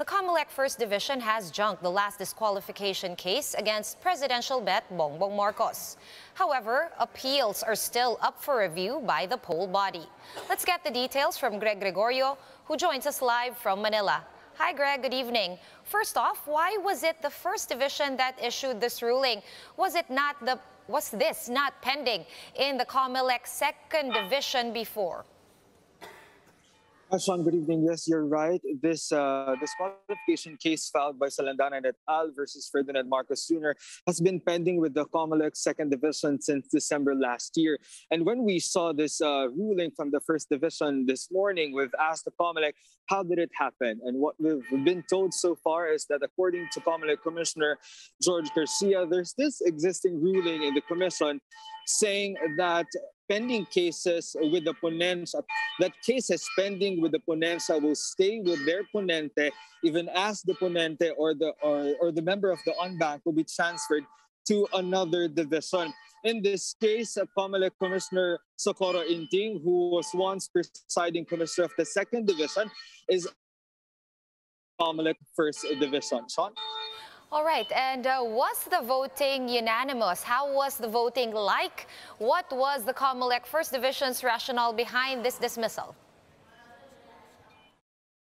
The COMELEC First Division has junked the last disqualification case against presidential bet Bongbong Marcos. However, appeals are still up for review by the poll body. Let's get the details from Greg Gregorio, who joins us live from Manila. Hi Greg, good evening. First off, why was it the First Division that issued this ruling? Was this not pending in the COMELEC Second Division before? Sean, good evening. Yes, you're right. This disqualification case filed by Salandanan et al. Versus Ferdinand Marcos Jr. has been pending with the COMELEC Second Division since December last year. And when we saw this ruling from the First Division this morning, we've asked the COMELEC, how did it happen? And what we've been told so far is that according to COMELEC Commissioner George Garcia, there's this existing ruling in the commission saying that pending cases with the ponensa, that cases pending with the ponensa will stay with their ponente even as the ponente or the member of the en banc will be transferred to another division. In this case, COMELEC Commissioner Socorro Inting, who was once presiding commissioner of the Second Division, is COMELEC First Division. Sean? All right, and was the voting unanimous? How was the voting like? What was the COMELEC First Division's rationale behind this dismissal?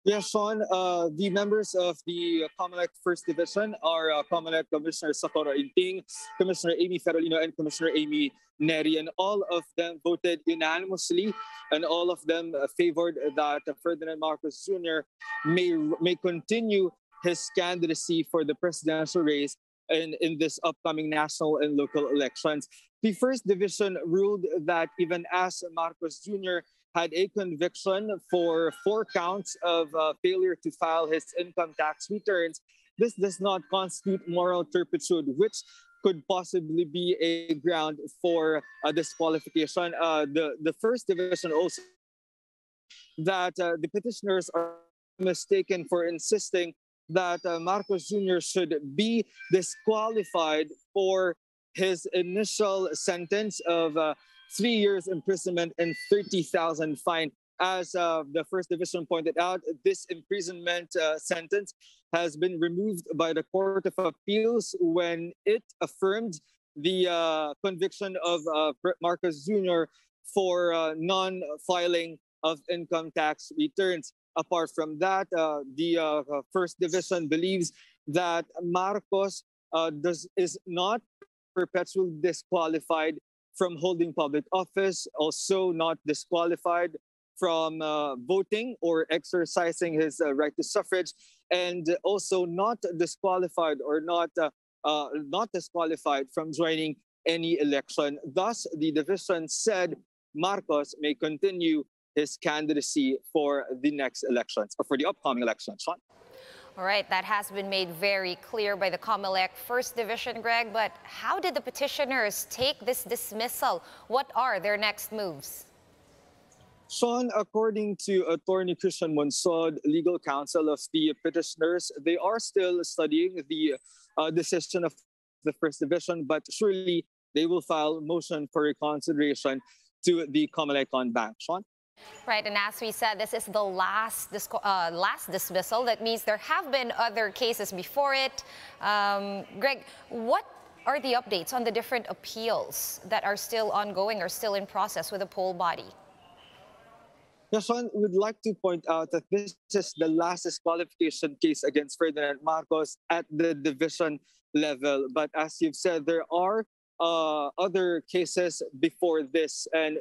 Yes, Sean, the members of the COMELEC First Division are COMELEC Commissioner Socorro Inting, Commissioner Amy Ferolino, and Commissioner Amy Neri, and all of them voted unanimously, and all of them favored that Ferdinand Marcos Jr. may continue his candidacy for the presidential race in this upcoming national and local elections. The First Division ruled that even as Marcos Jr. had a conviction for 4 counts of failure to file his income tax returns, this does not constitute moral turpitude, which could possibly be a ground for disqualification. The First Division also that the petitioners are mistaken for insisting that Marcos Jr. should be disqualified for his initial sentence of 3 years imprisonment and 30,000 fine. As the First Division pointed out, this imprisonment sentence has been removed by the Court of Appeals when it affirmed the conviction of Marcos Jr. for non-filing of income tax returns. Apart from that, the First Division believes that Marcos is not perpetually disqualified from holding public office, also not disqualified from voting or exercising his right to suffrage, and also not disqualified or not disqualified from joining any election. Thus, the division said Marcos may continue his candidacy for the next elections, or for the upcoming elections. Sean? All right, that has been made very clear by the COMELEC First Division, Greg, but how did the petitioners take this dismissal? What are their next moves? Sean, according to Attorney Christian Monsod, legal counsel of the petitioners, they are still studying the decision of the First Division, but surely they will file motion for reconsideration to the COMELEC en banc. Sean? Right, and as we said, this is the last dismissal. That means there have been other cases before it. Greg, what are the updates on the different appeals that are still ongoing or still in process with the poll body? Yes, Sean, we'd like to point out that this is the last disqualification case against Ferdinand Marcos at the division level. But as you've said, there are other cases before this, and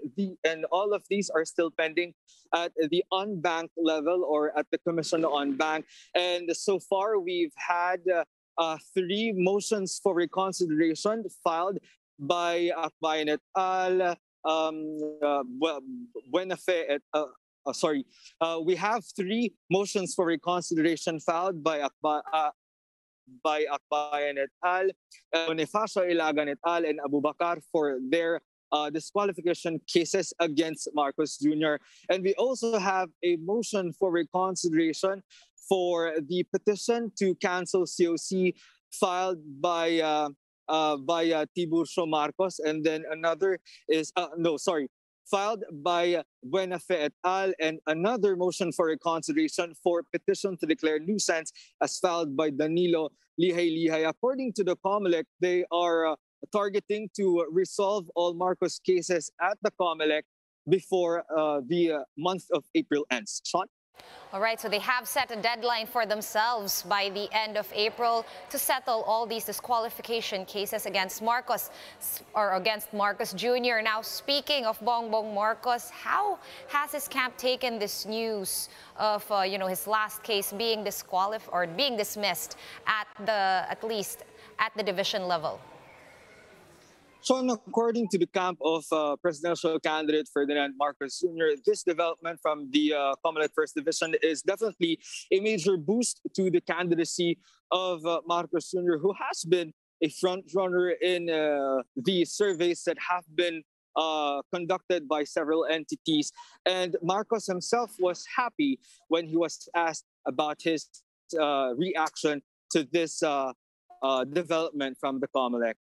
all of these are still pending at the en banc level or at the Commission on Bank. And so far, we've had 3 motions for reconsideration filed by Akbayan et al. We have 3 motions for reconsideration filed by Akbayan et al., Bonifacio Ilagan et al., and Abubakar for their disqualification cases against Marcos Jr. And we also have a motion for reconsideration for the petition to cancel COC filed by Tiburcio Marcos, and then another is filed by Buenafe et al. And another motion for reconsideration for petition to declare nuisance as filed by Danilo Lihay-Lihay. According to the COMELEC, they are targeting to resolve all Marcos cases at the COMELEC before the month of April ends. Sean? All right, so they have set a deadline for themselves by the end of April to settle all these disqualification cases against Marcos Jr. Now, speaking of Bongbong Marcos, how has his camp taken this news of his last case being dismissed at least at the division level? So, according to the camp of presidential candidate Ferdinand Marcos Jr., this development from the COMELEC First Division is definitely a major boost to the candidacy of Marcos Jr., who has been a front runner in the surveys that have been conducted by several entities. And Marcos himself was happy when he was asked about his reaction to this development from the COMELEC.